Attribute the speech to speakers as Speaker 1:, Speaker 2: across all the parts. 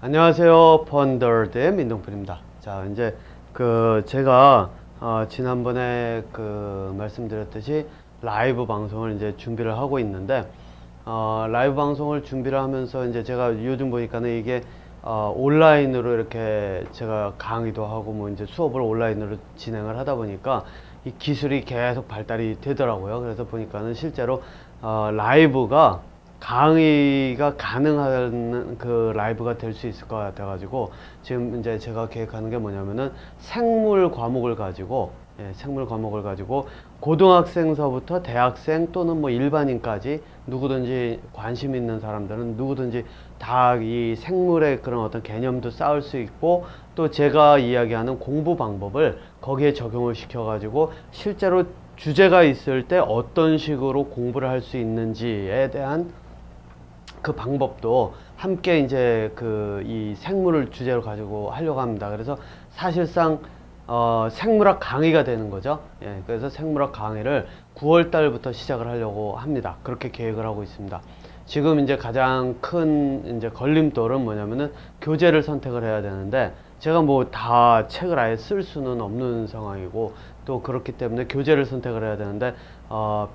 Speaker 1: 안녕하세요. 펀더드의 민동필입니다. 자, 이제 제가 지난번에 말씀드렸듯이 라이브 방송을 이제 준비를 하고 있는데, 라이브 방송을 준비를 하면서 이제 제가 요즘 보니까는 이게 온라인으로 이렇게 제가 강의도 하고 뭐 이제 수업을 온라인으로 진행을 하다 보니까 이 기술이 계속 발달이 되더라고요. 그래서 보니까는 실제로 라이브가 강의가 가능한 라이브가 될 수 있을 것 같아 가지고 지금 이제 제가 계획하는 게 뭐냐면은 생물 과목을 가지고 생물 과목을 가지고 고등학생서부터 대학생 또는 뭐 일반인까지 누구든지 관심 있는 사람들은 누구든지 다 이 생물의 그런 어떤 개념도 쌓을 수 있고, 또 제가 이야기하는 공부 방법을 거기에 적용을 시켜 가지고 실제로 주제가 있을 때 어떤 식으로 공부를 할 수 있는지에 대한 그 방법도 함께 이제 이 생물을 주제로 가지고 하려고 합니다. 그래서 사실상 생물학 강의가 되는 거죠. 그래서 생물학 강의를 9월 달부터 시작을 하려고 합니다. 그렇게 계획을 하고 있습니다. 지금 이제 가장 큰 이제 걸림돌은 뭐냐면은 교재를 선택을 해야 되는데, 제가 뭐 다 책을 아예 쓸 수는 없는 상황이고, 또 그렇기 때문에 교재를 선택을 해야 되는데,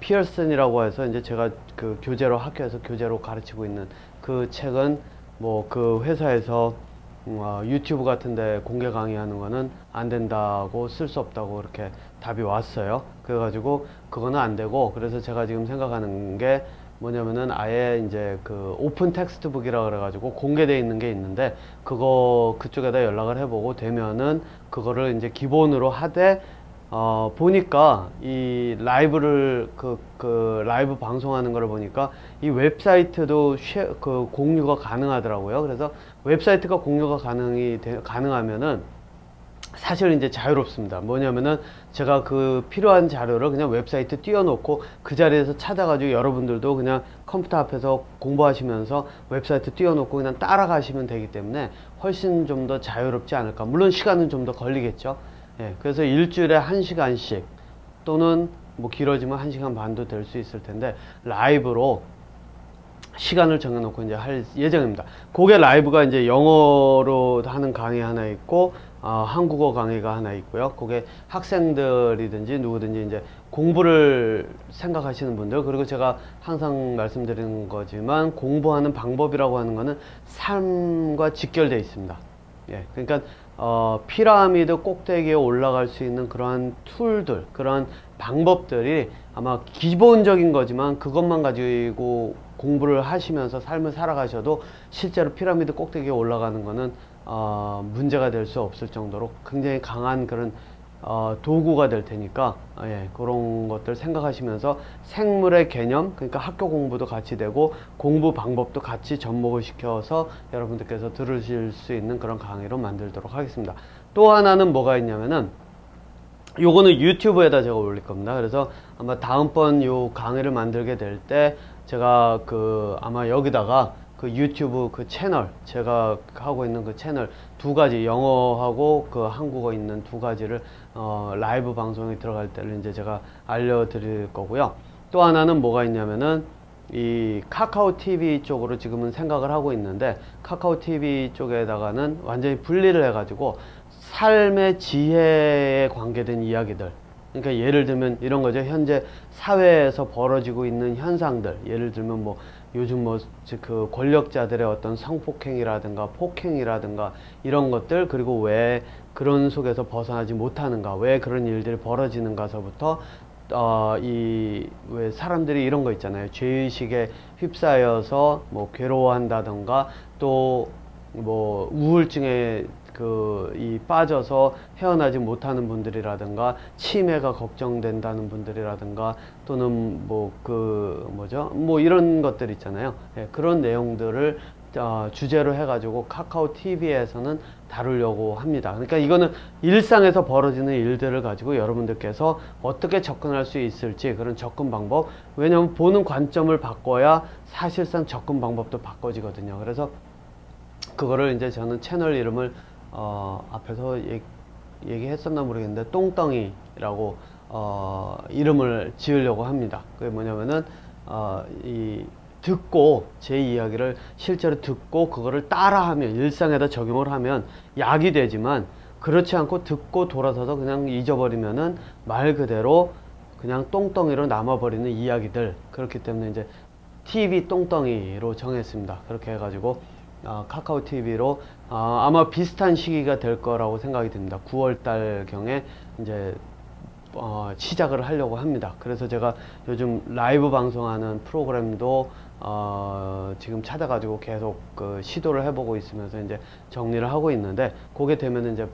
Speaker 1: 피어슨이라고 해서 이제 제가 교재로 학교에서 교재로 가르치고 있는 그 책은 뭐 그 회사에서 유튜브 같은데 공개 강의하는 거는 안 된다고, 쓸 수 없다고 이렇게 답이 왔어요. 그래가지고 그거는 안 되고, 그래서 제가 지금 생각하는 게 뭐냐면은 아예 이제 오픈 텍스트북이라 그래가지고 공개되어 있는 게 있는데, 그쪽에다 연락을 해보고 되면은 그거를 이제 기본으로 하되, 보니까 이 라이브를 라이브 방송하는 거를 보니까 이 웹사이트도 공유가 가능하더라고요. 그래서 웹사이트가 공유가 가능하면은 사실 이제 자유롭습니다. 뭐냐면은 제가 필요한 자료를 그냥 웹사이트 띄워놓고 그 자리에서 찾아가지고 여러분들도 그냥 컴퓨터 앞에서 공부하시면서 웹사이트 띄워놓고 그냥 따라가시면 되기 때문에 훨씬 좀 더 자유롭지 않을까. 물론 시간은 좀 더 걸리겠죠. 그래서 일주일에 1시간씩 또는 뭐 길어지면 1시간 반도 될 수 있을 텐데, 라이브로 시간을 정해놓고 이제 할 예정입니다. 그게 라이브가 이제 영어로 하는 강의 하나 있고, 한국어 강의가 하나 있고요. 그게 학생들이든지 누구든지 이제 공부를 생각하시는 분들, 그리고 제가 항상 말씀드리는 거지만 공부하는 방법이라고 하는 거는 삶과 직결되어 있습니다. 그러니까 피라미드 꼭대기에 올라갈 수 있는 그러한 툴들, 그러한 방법들이 아마 기본적인 거지만 그것만 가지고 공부를 하시면서 삶을 살아가셔도 실제로 피라미드 꼭대기에 올라가는 거는 문제가 될 수 없을 정도로 굉장히 강한 그런 도구가 될 테니까, 그런 것들 생각하시면서 생물의 개념, 그러니까 학교 공부도 같이 되고 공부 방법도 같이 접목을 시켜서 여러분들께서 들으실 수 있는 그런 강의로 만들도록 하겠습니다. 또 하나는 뭐가 있냐면은, 요거는 유튜브에다 제가 올릴 겁니다. 그래서 아마 다음번 요 강의를 만들게 될 때 제가 아마 여기다가 유튜브 채널, 제가 하고 있는 채널 두 가지, 영어하고 한국어 있는 두 가지를 라이브 방송에 들어갈 때를 이제 제가 알려드릴 거고요. 또 하나는 뭐가 있냐면은 이 카카오 TV 쪽으로 지금은 생각을 하고 있는데, 카카오 TV 쪽에다가는 완전히 분리를 해가지고 삶의 지혜에 관계된 이야기들, 그러니까 예를 들면 이런 거죠. 현재 사회에서 벌어지고 있는 현상들, 예를 들면 뭐 요즘 뭐 권력자들의 어떤 성폭행이라든가 폭행이라든가 이런 것들, 그리고 왜 그런 속에서 벗어나지 못하는가, 왜 그런 일들이 벌어지는가서부터 왜 사람들이 이런 거 있잖아요. 죄의식에 휩싸여서 뭐 괴로워한다던가, 또 뭐 우울증에 빠져서 헤어나지 못하는 분들이라든가, 치매가 걱정된다는 분들이라든가, 또는 뭐 이런 것들 있잖아요. 그런 내용들을 주제로 해가지고 카카오 TV에서는 다루려고 합니다. 그러니까 이거는 일상에서 벌어지는 일들을 가지고 여러분들께서 어떻게 접근할 수 있을지, 그런 접근 방법, 왜냐하면 보는 관점을 바꿔야 사실상 접근 방법도 바꿔지거든요. 그래서 그거를 이제 저는 채널 이름을 앞에서 얘기했었나 모르겠는데 똥덩이라고 이름을 지으려고 합니다. 그게 뭐냐면은 이 듣고 제 이야기를 실제로 듣고 그거를 따라하면 일상에다 적용을 하면 약이 되지만 그렇지 않고 듣고 돌아서서 그냥 잊어버리면은 말 그대로 그냥 똥덩이로 남아버리는 이야기들. 그렇기 때문에 이제 TV 똥덩이로 정했습니다. 그렇게 해가지고 카카오 TV로 아마 비슷한 시기가 될 거라고 생각이 듭니다. 9월달 경에 이제 시작을 하려고 합니다. 그래서 제가 요즘 라이브 방송하는 프로그램도 지금 찾아가지고 계속 시도를 해보고 있으면서 이제 정리를 하고 있는데, 그게 되면 이제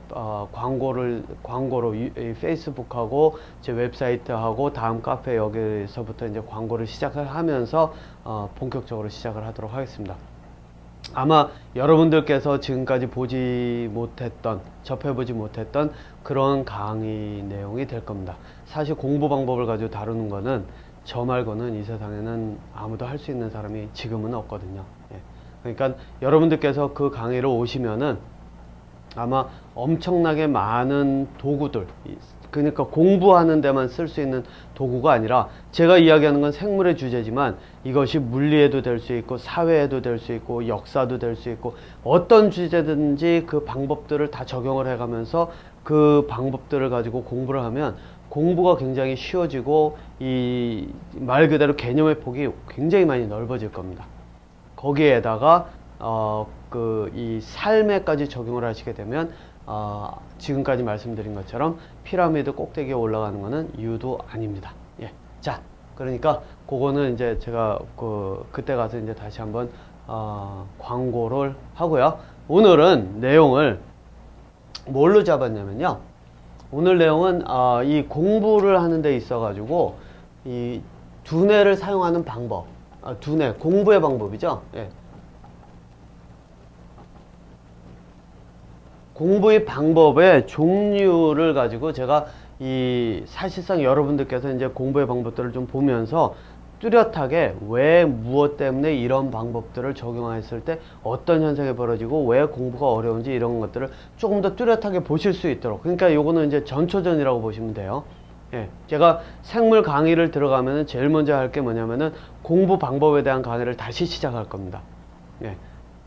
Speaker 1: 광고로 페이스북하고 제 웹사이트하고 다음 카페 여기서부터 이제 광고를 시작을 하면서 본격적으로 시작을 하도록 하겠습니다. 아마 여러분들께서 지금까지 보지 못했던, 접해보지 못했던 그런 강의 내용이 될 겁니다. 사실 공부 방법을 가지고 다루는 거는 저 말고는 이 세상에는 아무도 할 수 있는 사람이 지금은 없거든요. 예. 그러니까 여러분들께서 그 강의를 오시면은 아마 엄청나게 많은 도구들, 그러니까 공부하는 데만 쓸 수 있는 도구가 아니라, 제가 이야기하는 건 생물의 주제지만 이것이 물리에도 될 수 있고 사회에도 될 수 있고 역사도 될 수 있고 어떤 주제든지 그 방법들을 다 적용을 해가면서 그 방법들을 가지고 공부를 하면 공부가 굉장히 쉬워지고 이 말 그대로 개념의 폭이 굉장히 많이 넓어질 겁니다. 거기에다가 이 삶에까지 적용을 하시게 되면 지금까지 말씀드린 것처럼 피라미드 꼭대기에 올라가는 것은 이유도 아닙니다. 예. 자, 그러니까 그거는 이제 제가 그때 가서 이제 다시 한번 광고를 하고요. 오늘은 내용을 뭘로 잡았냐면요. 오늘 내용은 이 공부를 하는 데 있어 가지고 이 두뇌를 사용하는 방법, 두뇌 공부의 방법이죠. 예. 공부의 방법의 종류를 가지고 제가 사실상 여러분들께서 이제 공부의 방법들을 좀 보면서 뚜렷하게 왜 무엇 때문에 이런 방법들을 적용했을 때 어떤 현상이 벌어지고 왜 공부가 어려운지 이런 것들을 조금 더 뚜렷하게 보실 수 있도록, 그러니까 요거는 이제 전초전이라고 보시면 돼요. 예, 제가 생물 강의를 들어가면은 제일 먼저 할 게 뭐냐면은 공부 방법에 대한 강의를 다시 시작할 겁니다. 예.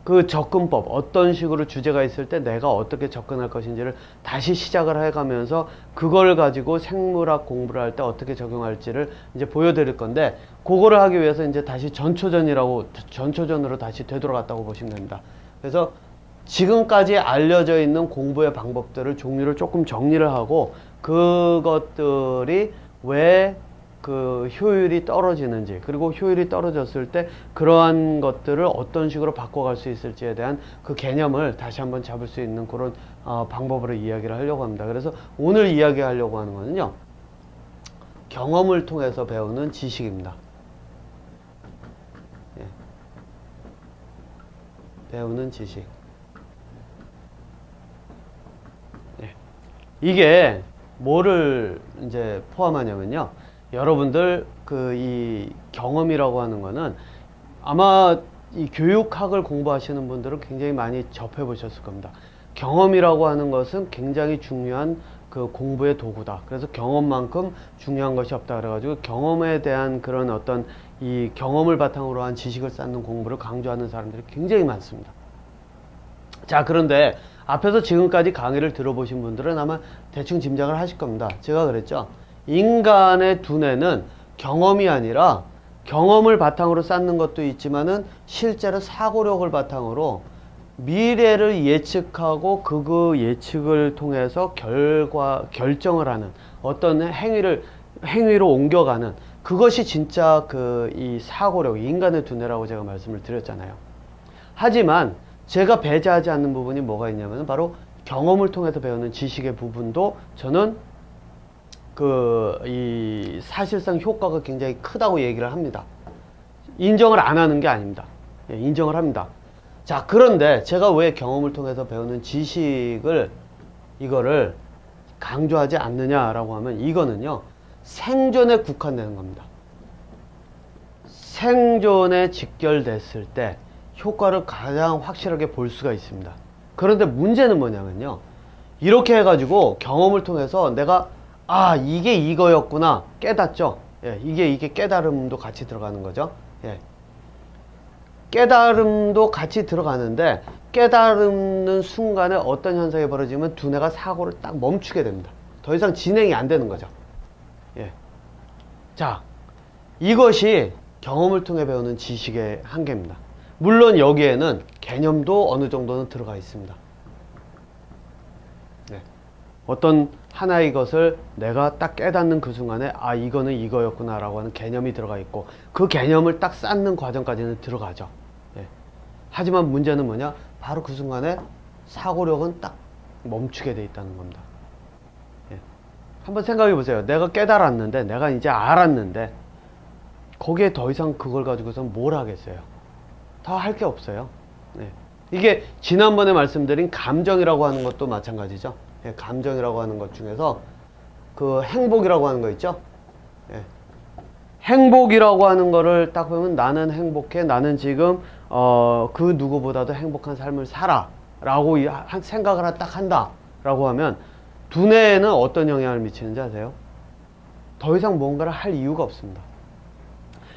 Speaker 1: 그 접근법, 어떤 식으로 주제가 있을 때 내가 어떻게 접근할 것인지를 다시 시작을 해가면서 그걸 가지고 생물학 공부를 할 때 어떻게 적용할지를 이제 보여드릴 건데, 그거를 하기 위해서 이제 다시 전초전으로 다시 되돌아갔다고 보시면 됩니다. 그래서 지금까지 알려져 있는 공부의 방법들을 종류를 조금 정리를 하고 그것들이 왜 그 효율이 떨어지는지, 그리고 효율이 떨어졌을 때 그러한 것들을 어떤 식으로 바꿔갈 수 있을지에 대한 그 개념을 다시 한번 잡을 수 있는 그런 방법으로 이야기를 하려고 합니다. 그래서 오늘 이야기하려고 하는 거는요, 경험을 통해서 배우는 지식입니다. 예. 배우는 지식. 예. 이게 뭐를 이제 포함하냐면요, 여러분들 이 경험이라고 하는 거는 아마 이 교육학을 공부하시는 분들은 굉장히 많이 접해 보셨을 겁니다. 경험이라고 하는 것은 굉장히 중요한 그 공부의 도구다. 그래서 경험만큼 중요한 것이 없다 그래가지고 경험에 대한 그런 어떤 이 경험을 바탕으로 한 지식을 쌓는 공부를 강조하는 사람들이 굉장히 많습니다. 자, 그런데 앞에서 지금까지 강의를 들어보신 분들은 아마 대충 짐작을 하실 겁니다. 제가 그랬죠, 인간의 두뇌는 경험이 아니라 경험을 바탕으로 쌓는 것도 있지만은 실제로 사고력을 바탕으로 미래를 예측하고 그 예측을 통해서 결정을 하는 어떤 행위로 옮겨가는, 그것이 진짜 이 사고력, 인간의 두뇌라고 제가 말씀을 드렸잖아요. 하지만 제가 배제하지 않는 부분이 뭐가 있냐면 바로 경험을 통해서 배우는 지식의 부분도 저는 사실상 효과가 굉장히 크다고 얘기를 합니다. 인정을 안 하는 게 아닙니다. 예, 인정을 합니다. 자, 그런데 제가 왜 경험을 통해서 배우는 이거를 강조하지 않느냐라고 하면, 이거는요, 생존에 국한되는 겁니다. 생존에 직결됐을 때 효과를 가장 확실하게 볼 수가 있습니다. 그런데 문제는 뭐냐면요, 이렇게 해가지고 경험을 통해서 내가 이게 이거였구나 깨닫죠. 예, 이게 깨달음도 같이 들어가는 거죠. 예. 깨달음도 같이 들어가는데 깨달는 순간에 어떤 현상이 벌어지면 두뇌가 사고를 딱 멈추게 됩니다. 더 이상 진행이 안 되는 거죠. 예. 자, 이것이 경험을 통해 배우는 지식의 한계입니다. 물론 여기에는 개념도 어느 정도는 들어가 있습니다. 네. 어떤 하나의 것을 내가 딱 깨닫는 그 순간에 아 이거는 이거였구나 라고 하는 개념이 들어가 있고 그 개념을 딱 쌓는 과정까지는 들어가죠. 예. 하지만 문제는 뭐냐, 바로 그 순간에 사고력은 딱 멈추게 돼 있다는 겁니다. 예. 한번 생각해 보세요. 내가 깨달았는데, 내가 이제 알았는데 거기에 더 이상 그걸 가지고서 뭘 하겠어요? 다 할 게 없어요. 네. 이게 지난번에 말씀드린 감정이라고 하는 것도 마찬가지죠. 예, 감정이라고 하는 것 중에서 그 행복이라고 하는 거 있죠. 예. 행복이라고 하는 거를 딱 보면 나는 행복해, 나는 지금 그 누구보다도 행복한 삶을 살아 라고 생각을 딱 한다 라고 하면 두뇌에는 어떤 영향을 미치는지 아세요? 더 이상 뭔가를 할 이유가 없습니다.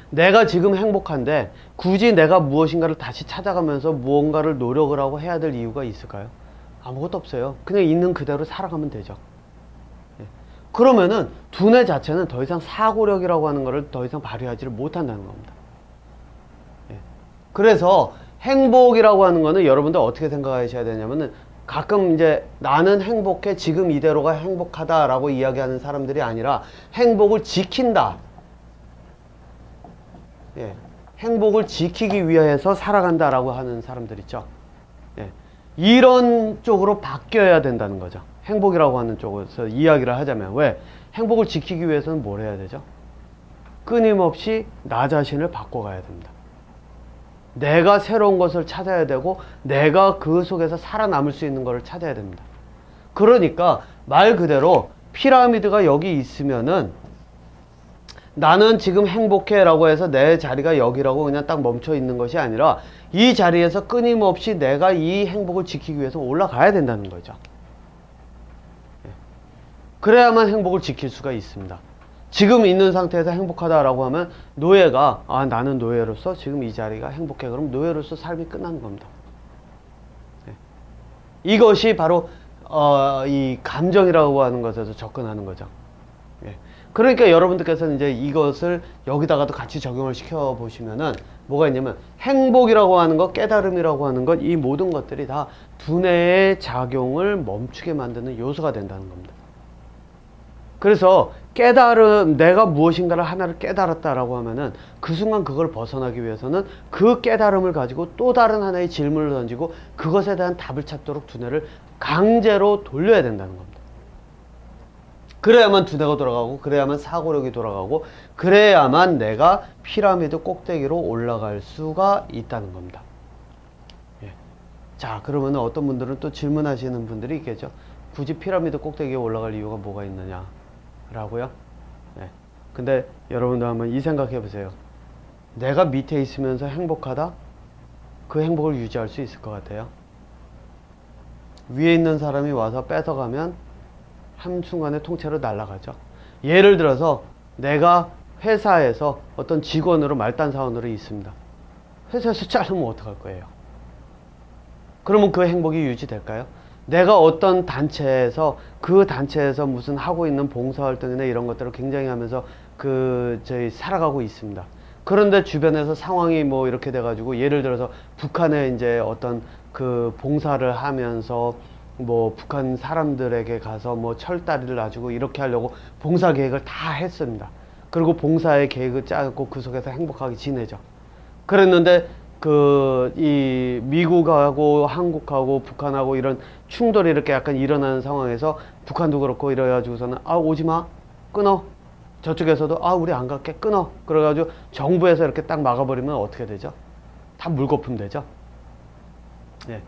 Speaker 1: 내가 지금 행복한데 굳이 내가 무엇인가를 다시 찾아가면서 무언가를 노력을 하고 해야 될 이유가 있을까요? 아무것도 없어요. 그냥 있는 그대로 살아가면 되죠. 예. 그러면은 두뇌 자체는 더 이상 사고력이라고 하는 것을 더 이상 발휘하지를 못한다는 겁니다. 예. 그래서 행복이라고 하는 거는 여러분들 어떻게 생각하셔야 되냐면은 가끔 이제 나는 행복해, 지금 이대로가 행복하다라고 이야기하는 사람들이 아니라 행복을 지킨다. 예, 행복을 지키기 위해서 살아간다라고 하는 사람들 있죠. 예, 이런 쪽으로 바뀌어야 된다는 거죠. 행복이라고 하는 쪽에서 이야기를 하자면 왜? 행복을 지키기 위해서는 뭘 해야 되죠? 끊임없이 나 자신을 바꿔가야 됩니다. 내가 새로운 것을 찾아야 되고 내가 그 속에서 살아남을 수 있는 것을 찾아야 됩니다. 그러니까 말 그대로 피라미드가 여기 있으면은 나는 지금 행복해 라고 해서 내 자리가 여기라고 그냥 딱 멈춰 있는 것이 아니라 이 자리에서 끊임없이 내가 이 행복을 지키기 위해서 올라가야 된다는 거죠. 그래야만 행복을 지킬 수가 있습니다. 지금 있는 상태에서 행복하다라고 하면 노예가 아 나는 노예로서 지금 이 자리가 행복해, 그럼 노예로서 삶이 끝나는 겁니다. 이것이 바로 이 감정이라고 하는 것에서 접근하는 거죠. 그러니까 여러분들께서는 이제 이것을 여기다가도 같이 적용을 시켜 보시면은 뭐가 있냐면 행복이라고 하는 것, 깨달음이라고 하는 것, 이 모든 것들이 다 두뇌의 작용을 멈추게 만드는 요소가 된다는 겁니다. 그래서 깨달음, 내가 무엇인가를 하나를 깨달았다라고 하면은 그 순간 그걸 벗어나기 위해서는 그 깨달음을 가지고 또 다른 하나의 질문을 던지고 그것에 대한 답을 찾도록 두뇌를 강제로 돌려야 된다는 겁니다. 그래야만 두뇌가 돌아가고 그래야만 사고력이 돌아가고 그래야만 내가 피라미드 꼭대기로 올라갈 수가 있다는 겁니다. 예. 자, 그러면 어떤 분들은 또 질문하시는 분들이 있겠죠. 굳이 피라미드 꼭대기에 올라갈 이유가 뭐가 있느냐 라고요. 예. 근데 여러분도 한번 이 생각해 보세요. 내가 밑에 있으면서 행복하다? 그 행복을 유지할 수 있을 것 같아요? 위에 있는 사람이 와서 뺏어가면 한순간에 통째로 날아가죠. 예를 들어서 내가 회사에서 어떤 직원으로 말단 사원으로 있습니다. 회사에서 자르면 어떡할 거예요? 그러면 그 행복이 유지될까요? 내가 어떤 단체에서 그 단체에서 무슨 하고 있는 봉사활동이나 이런 것들을 굉장히 하면서 저희 살아가고 있습니다. 그런데 주변에서 상황이 뭐 이렇게 돼가지고 예를 들어서 북한에 이제 어떤 그 봉사를 하면서 뭐 북한 사람들에게 가서 뭐 철다리를 놔주고 이렇게 하려고 봉사 계획을 다 했습니다. 그리고 봉사의 계획을 짜고 그 속에서 행복하게 지내죠. 그랬는데 이 미국하고 한국하고 북한하고 이런 충돌이 이렇게 약간 일어나는 상황에서 북한도 그렇고 이래가지고서는 아 오지마, 끊어. 저쪽에서도 아 우리 안 갈게, 끊어. 그래가지고 정부에서 이렇게 딱 막아버리면 어떻게 되죠? 다 물거품 되죠. 예.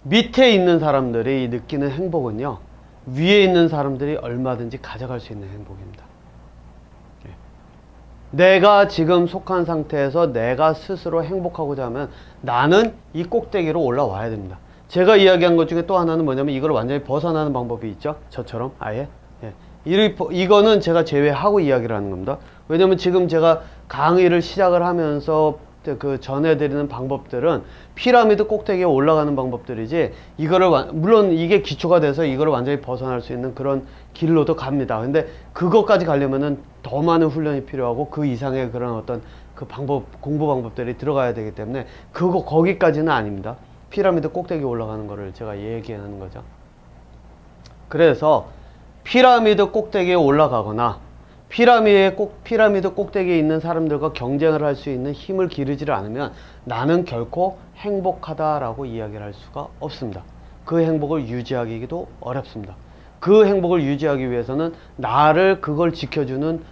Speaker 1: 밑에 있는 사람들이 느끼는 행복은요, 위에 있는 사람들이 얼마든지 가져갈 수 있는 행복입니다. 예. 내가 지금 속한 상태에서 내가 스스로 행복하고자 하면 나는 이 꼭대기로 올라와야 됩니다. 제가 이야기한 것 중에 또 하나는 뭐냐면 이걸 완전히 벗어나는 방법이 있죠. 저처럼 아예. 예. 이거는 제가 제외하고 이야기를 하는 겁니다. 왜냐면 지금 제가 강의를 시작을 하면서 그 전해드리는 방법들은 피라미드 꼭대기에 올라가는 방법들이지, 이거를 물론 이게 기초가 돼서 이거를 완전히 벗어날 수 있는 그런 길로도 갑니다. 근데 그것까지 가려면은 더 많은 훈련이 필요하고 그 이상의 그런 어떤 그 공부 방법들이 들어가야 되기 때문에 거기까지는 아닙니다. 피라미드 꼭대기에 올라가는 거를 제가 얘기하는 거죠. 그래서 피라미드 꼭대기에 올라가거나 피라미드 꼭대기에 있는 사람들과 경쟁을 할 수 있는 힘을 기르지를 않으면 나는 결코 행복하다라고 이야기를 할 수가 없습니다. 그 행복을 유지하기도 어렵습니다. 그 행복을 유지하기 위해서는 나를 그걸 지켜주는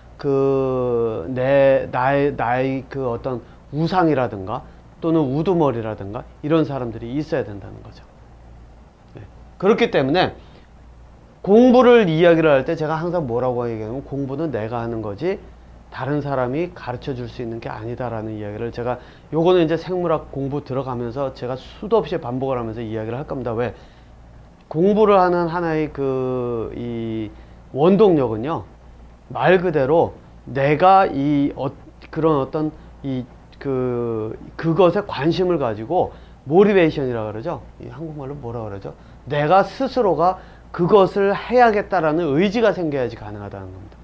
Speaker 1: 나의 그 어떤 우상이라든가 또는 우두머리라든가 이런 사람들이 있어야 된다는 거죠. 네. 그렇기 때문에 공부를 이야기를 할 때 제가 항상 뭐라고 얘기하냐면, 공부는 내가 하는 거지 다른 사람이 가르쳐 줄 수 있는 게 아니다라는 이야기를, 제가 요거는 이제 생물학 공부 들어가면서 제가 수도 없이 반복을 하면서 이야기를 할 겁니다. 왜? 공부를 하는 하나의 이 원동력은요, 말 그대로 내가 그런 어떤 그것에 관심을 가지고, 모티베이션이라 그러죠. 이 한국말로 뭐라 그러죠? 내가 스스로가 그것을 해야겠다라는 의지가 생겨야지 가능하다는 겁니다.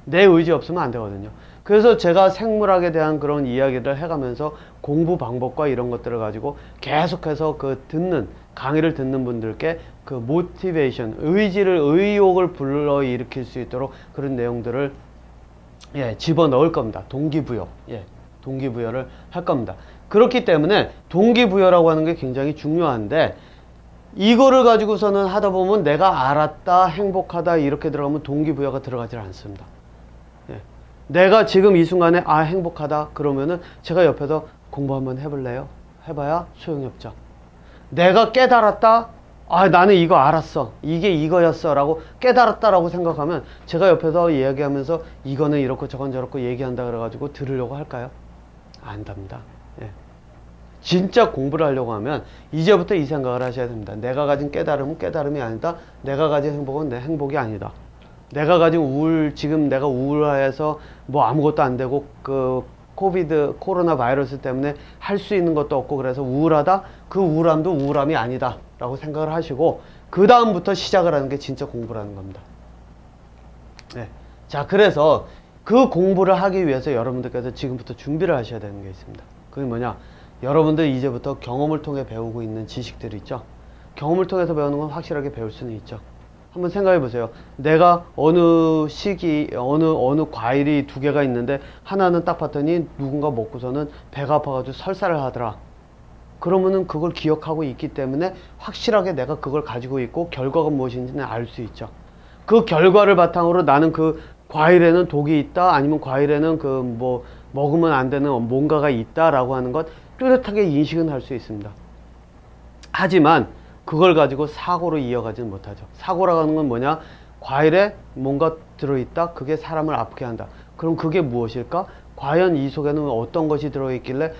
Speaker 1: 내 의지 없으면 안 되거든요. 그래서 제가 생물학에 대한 그런 이야기를 해가면서 공부 방법과 이런 것들을 가지고 계속해서 강의를 듣는 분들께 그 모티베이션, 의욕을 불러일으킬 수 있도록 그런 내용들을 집어넣을 겁니다. 동기부여를 할 겁니다. 그렇기 때문에 동기부여라고 하는 게 굉장히 중요한데, 이거를 가지고서는 하다 보면 내가 알았다, 행복하다 이렇게 들어가면 동기부여가 들어가질 않습니다. 내가 지금 이 순간에 행복하다 그러면은 제가 옆에서 공부 한번 해볼래요? 해봐야 소용이 없죠. 내가 깨달았다, 나는 이거 알았어, 이게 이거였어 라고 깨달았다라고 생각하면 제가 옆에서 이야기하면서 이거는 이렇고 저건 저렇고 얘기한다 그래가지고 들으려고 할까요? 안 답니다. 진짜 공부를 하려고 하면 이제부터 이 생각을 하셔야 됩니다. 내가 가진 깨달음은 깨달음이 아니다. 내가 가진 행복은 내 행복이 아니다. 내가 가진 지금 내가 우울해서 뭐 아무것도 안 되고 코로나 바이러스 때문에 할 수 있는 것도 없고 그래서 우울하다? 그 우울함도 우울함이 아니다 라고 생각을 하시고 그 다음부터 시작을 하는 게 진짜 공부라는 겁니다. 자, 그래서 그 공부를 하기 위해서 여러분들께서 지금부터 준비를 하셔야 되는 게 있습니다. 그게 뭐냐? 여러분들 이제부터 경험을 통해 배우고 있는 지식들이 있죠. 경험을 통해서 배우는 건 확실하게 배울 수는 있죠. 한번 생각해 보세요. 내가 어느 과일이 두 개가 있는데 하나는 딱 봤더니 누군가 먹고서는 배가 아파가지고 설사를 하더라. 그러면은 그걸 기억하고 있기 때문에 확실하게 내가 그걸 가지고 있고 결과가 무엇인지는 알 수 있죠. 그 결과를 바탕으로 나는 그 과일에는 독이 있다, 아니면 과일에는 먹으면 안 되는 뭔가가 있다라고 하는 것 뚜렷하게 인식은 할 수 있습니다. 하지만 그걸 가지고 사고로 이어가지는 못하죠. 사고라고 하는 건 뭐냐? 과일에 뭔가 들어있다, 그게 사람을 아프게 한다. 그럼 그게 무엇일까? 과연 이 속에는 어떤 것이 들어있길래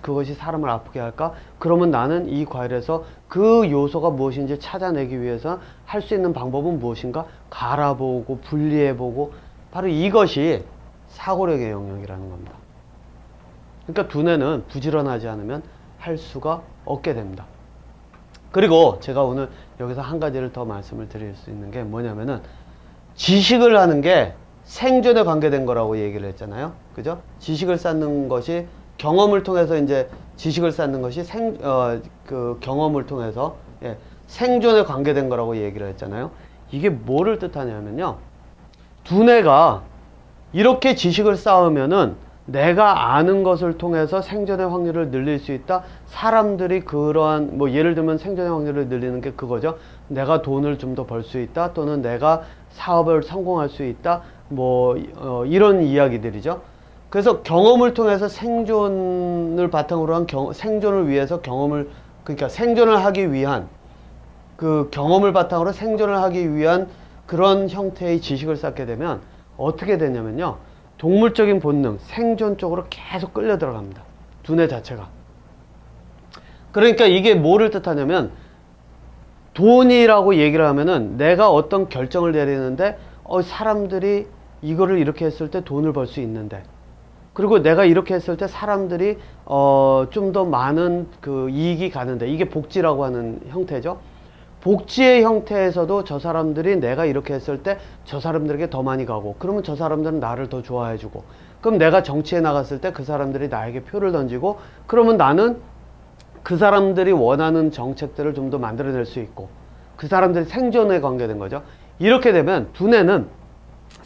Speaker 1: 그것이 사람을 아프게 할까? 그러면 나는 이 과일에서 그 요소가 무엇인지 찾아내기 위해서 할 수 있는 방법은 무엇인가? 갈아보고 분리해보고, 바로 이것이 사고력의 영역이라는 겁니다. 그러니까 두뇌는 부지런하지 않으면 할 수가 없게 됩니다. 그리고 제가 오늘 여기서 한 가지를 더 말씀을 드릴 수 있는 게 뭐냐면은, 지식을 하는 게 생존에 관계된 거라고 얘기를 했잖아요. 그죠? 지식을 쌓는 것이 경험을 통해서 이제 지식을 쌓는 것이 경험을 통해서 생존에 관계된 거라고 얘기를 했잖아요. 이게 뭐를 뜻하냐면요. 두뇌가 이렇게 지식을 쌓으면은 내가 아는 것을 통해서 생존의 확률을 늘릴 수 있다. 사람들이 그러한 예를 들면 생존의 확률을 늘리는 게 그거죠. 내가 돈을 좀 더 벌 수 있다, 또는 내가 사업을 성공할 수 있다, 이런 이야기들이죠. 그래서 경험을 통해서 생존을 바탕으로 한 생존을 위해서 그러니까 생존을 하기 위한 경험을 바탕으로 생존을 하기 위한 그런 형태의 지식을 쌓게 되면 어떻게 되냐면요. 동물적인 본능, 생존 쪽으로 계속 끌려 들어갑니다. 두뇌 자체가. 그러니까 이게 뭐를 뜻하냐면, 돈이라고 얘기를 하면은 내가 어떤 결정을 내리는데 사람들이 이거를 이렇게 했을 때 돈을 벌 수 있는데, 그리고 내가 이렇게 했을 때 사람들이 좀 더 많은 그 이익이 가는데, 이게 복지라고 하는 형태죠. 복지의 형태에서도 저 사람들이 내가 이렇게 했을 때 저 사람들에게 더 많이 가고, 그러면 저 사람들은 나를 더 좋아해 주고, 그럼 내가 정치에 나갔을 때 그 사람들이 나에게 표를 던지고, 그러면 나는 그 사람들이 원하는 정책들을 좀 더 만들어낼 수 있고, 그 사람들이 생존에 관계된 거죠. 이렇게 되면 두뇌는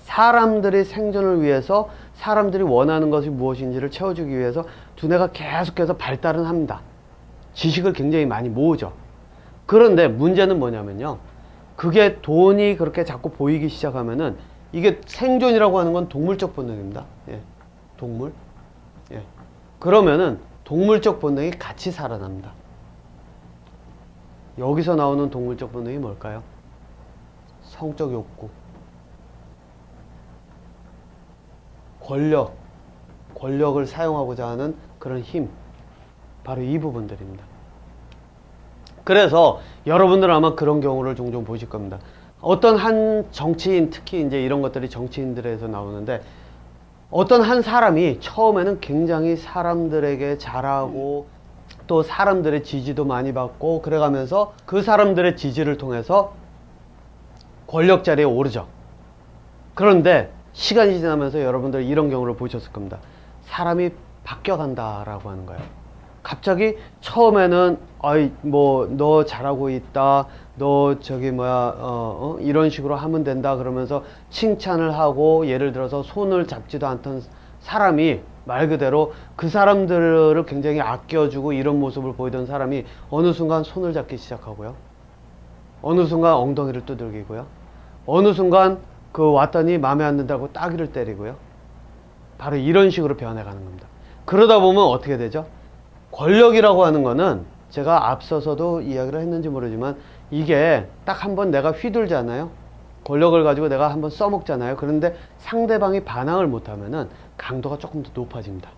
Speaker 1: 사람들이 생존을 위해서 사람들이 원하는 것이 무엇인지를 채워주기 위해서 두뇌가 계속해서 발달은 합니다. 지식을 굉장히 많이 모으죠. 그런데 문제는 뭐냐면요, 그게 돈이 그렇게 자꾸 보이기 시작하면은, 이게 생존이라고 하는 건 동물적 본능입니다. 예, 동물. 예. 그러면은 동물적 본능이 같이 살아납니다. 여기서 나오는 동물적 본능이 뭘까요? 성적 욕구, 권력을 사용하고자 하는 그런 힘, 바로 이 부분들입니다. 그래서 여러분들은 아마 그런 경우를 종종 보실 겁니다. 어떤 한 정치인, 특히 이제 이런 것들이 정치인들에서 나오는데, 어떤 한 사람이 처음에는 굉장히 사람들에게 잘하고 또 사람들의 지지도 많이 받고 그래가면서 그 사람들의 지지를 통해서 권력 자리에 오르죠. 그런데 시간이 지나면서 여러분들 이런 경우를 보셨을 겁니다. 사람이 바뀌어간다라고 하는 거예요. 갑자기 처음에는 뭐 너 잘하고 있다, 너 저기 뭐야 이런 식으로 하면 된다 그러면서 칭찬을 하고, 예를 들어서 손을 잡지도 않던 사람이 말 그대로 그 사람들을 굉장히 아껴주고 이런 모습을 보이던 사람이 어느 순간 손을 잡기 시작하고요, 어느 순간 엉덩이를 두들기고요, 어느 순간 왔더니 마음에 안 든다고 따귀를 때리고요. 바로 이런 식으로 변해가는 겁니다. 그러다 보면 어떻게 되죠? 권력이라고 하는 거는 제가 앞서서도 이야기를 했는지 모르지만, 이게 딱 한번 내가 휘둘잖아요. 권력을 가지고 내가 한번 써먹잖아요. 그런데 상대방이 반항을 못하면은 강도가 조금 더 높아집니다.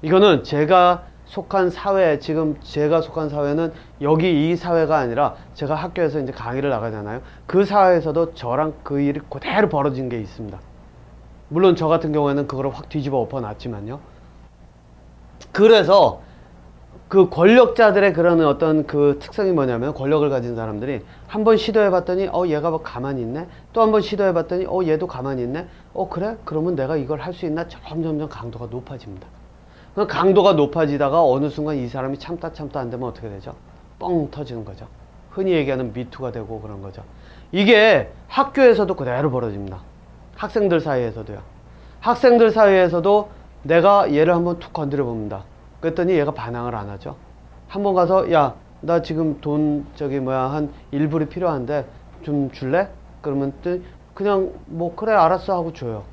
Speaker 1: 이거는 제가 속한 사회, 지금 제가 속한 사회는 여기 이 사회가 아니라, 제가 학교에서 이제 강의를 나가잖아요. 그 사회에서도 저랑 그 일이 그대로 벌어진 게 있습니다. 물론 저 같은 경우에는 그걸 확 뒤집어 엎어놨지만요. 그래서 그 권력자들의 그런 어떤 그 특성이 뭐냐면, 권력을 가진 사람들이 한번 시도해 봤더니 얘가 뭐 가만히 있네, 또 한번 시도해 봤더니 얘도 가만히 있네, 그래? 그러면 내가 이걸 할 수 있나? 점점 강도가 높아집니다. 강도가 높아지다가 어느 순간 이 사람이 참다 안 되면 어떻게 되죠? 뻥 터지는 거죠. 흔히 얘기하는 미투가 되고 그런 거죠. 이게 학교에서도 그대로 벌어집니다. 학생들 사이에서도요. 학생들 사이에서도 내가 얘를 한번 툭 건드려 봅니다. 그랬더니 얘가 반항을 안 하죠. 한번 가서 야, 나 지금 돈 한 1불이 필요한데 좀 줄래? 그러면 그냥 뭐 그래 알았어 하고 줘요.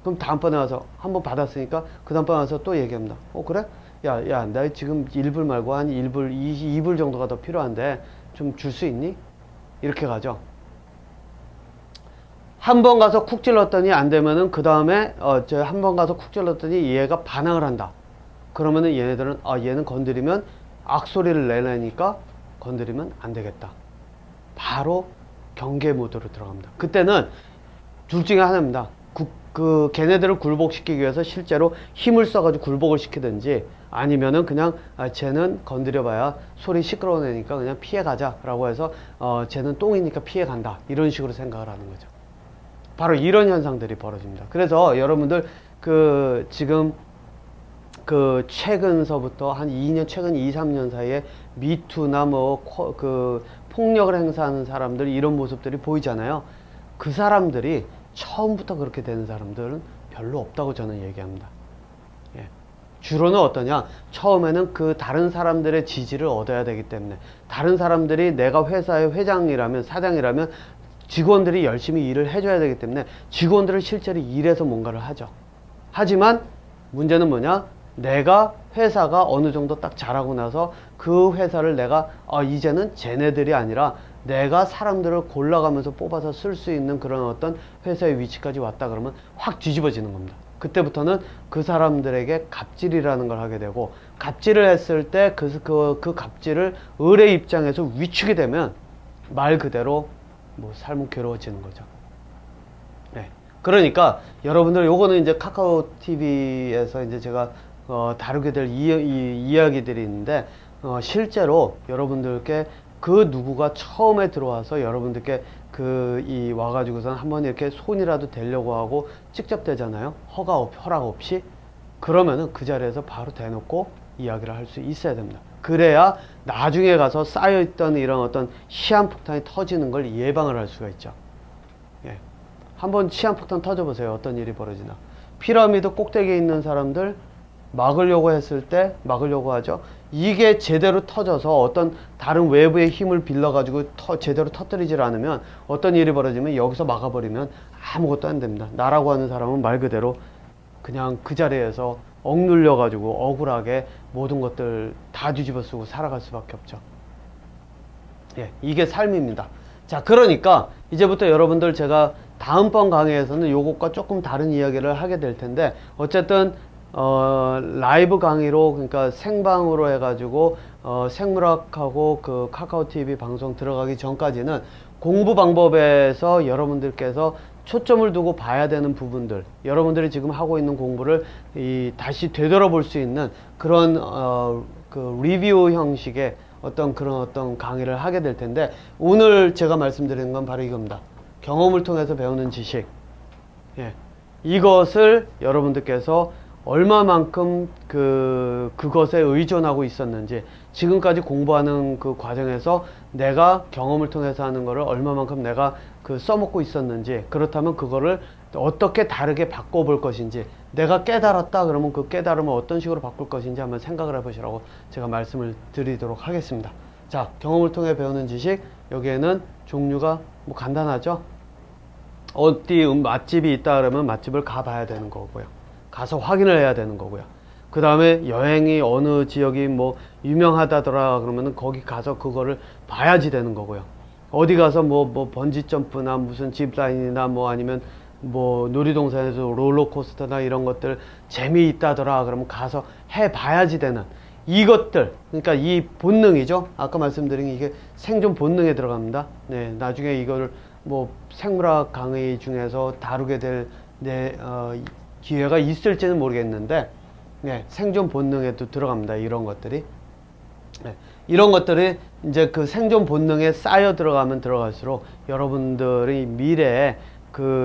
Speaker 1: 그럼 다음번에 와서 한번 받았으니까 그 다음번에 와서 또 얘기합니다. 그래? 야, 나 지금 1불 말고 한 1불, 2불 정도가 더 필요한데 좀 줄 수 있니? 이렇게 가죠. 한 번 가서 쿡 찔렀더니 안 되면은 그 다음에 한 번 가서 쿡 찔렀더니 얘가 반항을 한다. 그러면은 얘네들은 얘는 건드리면 악소리를 내려니까 건드리면 안 되겠다. 바로 경계 모드로 들어갑니다. 그때는 둘 중에 하나입니다. 걔네들을 굴복시키기 위해서 실제로 힘을 써가지고 굴복을 시키든지, 아니면은 그냥 쟤는 건드려봐야 소리 시끄러워내니까 그냥 피해가자 라고 해서 쟤는 똥이니까 피해간다, 이런 식으로 생각을 하는 거죠. 바로 이런 현상들이 벌어집니다. 그래서 여러분들 지금 최근서부터 한 2년, 최근 2, 3년 사이에 미투나 폭력을 행사하는 사람들, 이런 모습들이 보이잖아요. 그 사람들이 처음부터 그렇게 되는 사람들은 별로 없다고 저는 얘기합니다. 예. 주로는 어떠냐? 처음에는 다른 사람들의 지지를 얻어야 되기 때문에, 다른 사람들이 내가 회사의 회장이라면, 사장이라면 직원들이 열심히 일을 해줘야 되기 때문에 직원들을 실제로 일해서 뭔가를 하죠. 하지만 문제는 뭐냐? 내가 회사가 어느 정도 딱 잘하고 나서 그 회사를 내가 이제는 쟤네들이 아니라 내가 사람들을 골라가면서 뽑아서 쓸 수 있는 그런 어떤 회사의 위치까지 왔다 그러면 확 뒤집어지는 겁니다. 그때부터는 그 사람들에게 갑질이라는 걸 하게 되고, 갑질을 했을 때 그 갑질을 을의 입장에서 위축이 되면 말 그대로 삶은 괴로워지는 거죠. 네. 그러니까 여러분들 요거는 이제 카카오 TV에서 이제 제가 다루게 될 이야기들이 있는데, 실제로 여러분들께 그 누구가 처음에 들어와서 여러분들께 와가지고선 한번 이렇게 손이라도 대려고 하고 직접 대잖아요. 허락 없이. 그러면은 그 자리에서 바로 대놓고 이야기를 할 수 있어야 됩니다. 그래야 나중에 가서 쌓여있던 이런 어떤 시한폭탄이 터지는 걸 예방을 할 수가 있죠. 예. 한번 시한폭탄 터져보세요. 어떤 일이 벌어지나. 피라미드 꼭대기에 있는 사람들 막으려고 했을 때 막으려고 하죠. 이게 제대로 터져서 어떤 다른 외부의 힘을 빌려가지고 제대로 터뜨리질 않으면 어떤 일이 벌어지면 여기서 막아버리면 아무것도 안 됩니다. 나라고 하는 사람은 말 그대로 그냥 그 자리에서 억눌려 가지고 억울하게 모든 것들 다 뒤집어 쓰고 살아갈 수밖에 없죠. 예, 이게 삶입니다. 자, 그러니까 이제부터 여러분들 제가 다음번 강의에서는 요것과 조금 다른 이야기를 하게 될 텐데, 어쨌든 라이브 강의로, 그러니까 생방으로 해가지고 생물학하고 그 카카오 TV 방송 들어가기 전까지는 공부 방법에서 여러분들께서 초점을 두고 봐야 되는 부분들, 여러분들이 지금 하고 있는 공부를 다시 되돌아볼 수 있는 그런 그 리뷰 형식의 어떤 강의를 하게 될 텐데, 오늘 제가 말씀드리는 건 바로 이겁니다. 경험을 통해서 배우는 지식. 예. 이것을 여러분들께서 얼마만큼 그것에 의존하고 있었는지, 지금까지 공부하는 그 과정에서 내가 경험을 통해서 하는 거를 얼마만큼 내가 써먹고 있었는지, 그렇다면 그거를 어떻게 다르게 바꿔볼 것인지, 내가 깨달았다 그러면 그 깨달음을 어떤 식으로 바꿀 것인지 한번 생각을 해보시라고 제가 말씀을 드리도록 하겠습니다. 자, 경험을 통해 배우는 지식, 여기에는 종류가 뭐 간단하죠. 어디 맛집이 있다 그러면 맛집을 가봐야 되는 거고요. 가서 확인을 해야 되는 거고요. 그 다음에 여행이 어느 지역이 뭐 유명하다더라 그러면은 거기 가서 그거를 봐야지 되는 거고요. 어디 가서 뭐 번지 점프나 무슨 짚라인이나 뭐 아니면 뭐 놀이동산에서 롤러코스터나 이런 것들 재미있다더라 그러면 가서 해봐야지 되는 이것들, 그러니까 이 본능이죠. 아까 말씀드린 이게 생존 본능에 들어갑니다. 네, 나중에 이거를 뭐 생물학 강의 중에서 다루게 될 기회가 있을지는 모르겠는데, 네, 생존 본능에도 들어갑니다. 이런 것들이. 네, 이런 것들이 이제 그 생존 본능에 쌓여 들어가면 들어갈수록 여러분들이 미래에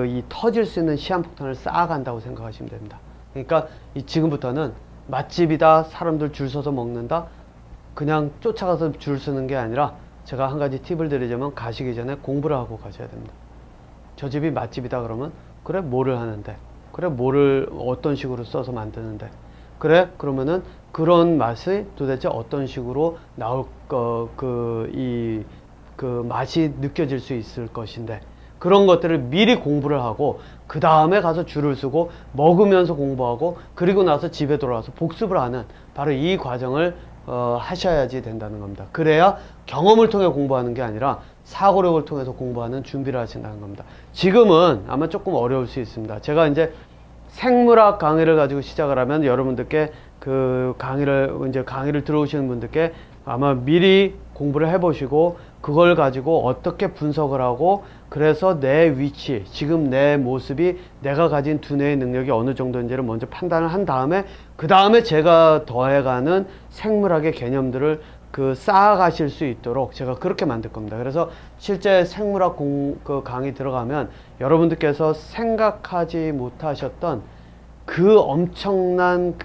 Speaker 1: 이 터질 수 있는 시한폭탄을 쌓아간다고 생각하시면 됩니다. 그러니까 지금부터는 맛집이다, 사람들 줄 서서 먹는다, 그냥 쫓아가서 줄 서는 게 아니라, 제가 한 가지 팁을 드리자면 가시기 전에 공부를 하고 가셔야 됩니다. 저 집이 맛집이다 그러면, 그래 뭐를 하는데, 그래 뭐를 어떤 식으로 써서 만드는데, 그래 그러면은 그런 맛이 도대체 어떤 식으로 나올 맛이 느껴질 수 있을 것인데, 그런 것들을 미리 공부를 하고 그 다음에 가서 줄을 서고 먹으면서 공부하고 그리고 나서 집에 돌아와서 복습을 하는 바로 이 과정을 하셔야지 된다는 겁니다. 그래야 경험을 통해 공부하는 게 아니라 사고력을 통해서 공부하는 준비를 하신다는 겁니다. 지금은 아마 조금 어려울 수 있습니다. 제가 이제 생물학 강의를 가지고 시작을 하면 여러분들께 강의를 들어오시는 분들께 아마 미리 공부를 해보시고 그걸 가지고 어떻게 분석을 하고, 그래서 내 위치, 지금 내 모습이 내가 가진 두뇌의 능력이 어느 정도인지를 먼저 판단을 한 다음에, 그 다음에 제가 더해가는 생물학의 개념들을 쌓아가실 수 있도록 제가 그렇게 만들 겁니다. 그래서 실제 생물학 강의 들어가면 여러분들께서 생각하지 못하셨던 그 엄청난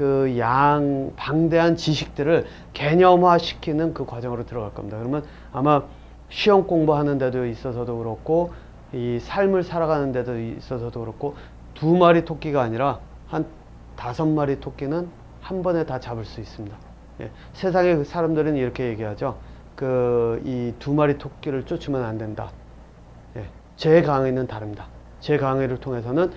Speaker 1: 방대한 지식들을 개념화 시키는 그 과정으로 들어갈 겁니다. 그러면 아마 시험 공부하는 데도 있어서도 그렇고, 이 삶을 살아가는 데도 있어서도 그렇고, 2마리 토끼가 아니라 한 5마리 토끼는 한 번에 다 잡을 수 있습니다. 예, 세상의 사람들은 이렇게 얘기하죠. 이 2마리 토끼를 쫓으면 안 된다. 예, 제 강의는 다릅니다. 제 강의를 통해서는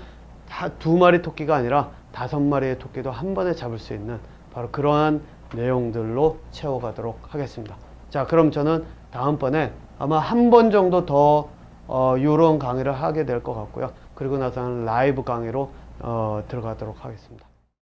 Speaker 1: 2마리 토끼가 아니라 5마리의 토끼도 한 번에 잡을 수 있는 바로 그러한 내용들로 채워가도록 하겠습니다. 자, 그럼 저는 다음번에 아마 한 번 정도 더 이런 강의를 하게 될 것 같고요. 그리고 나서는 라이브 강의로 들어가도록 하겠습니다.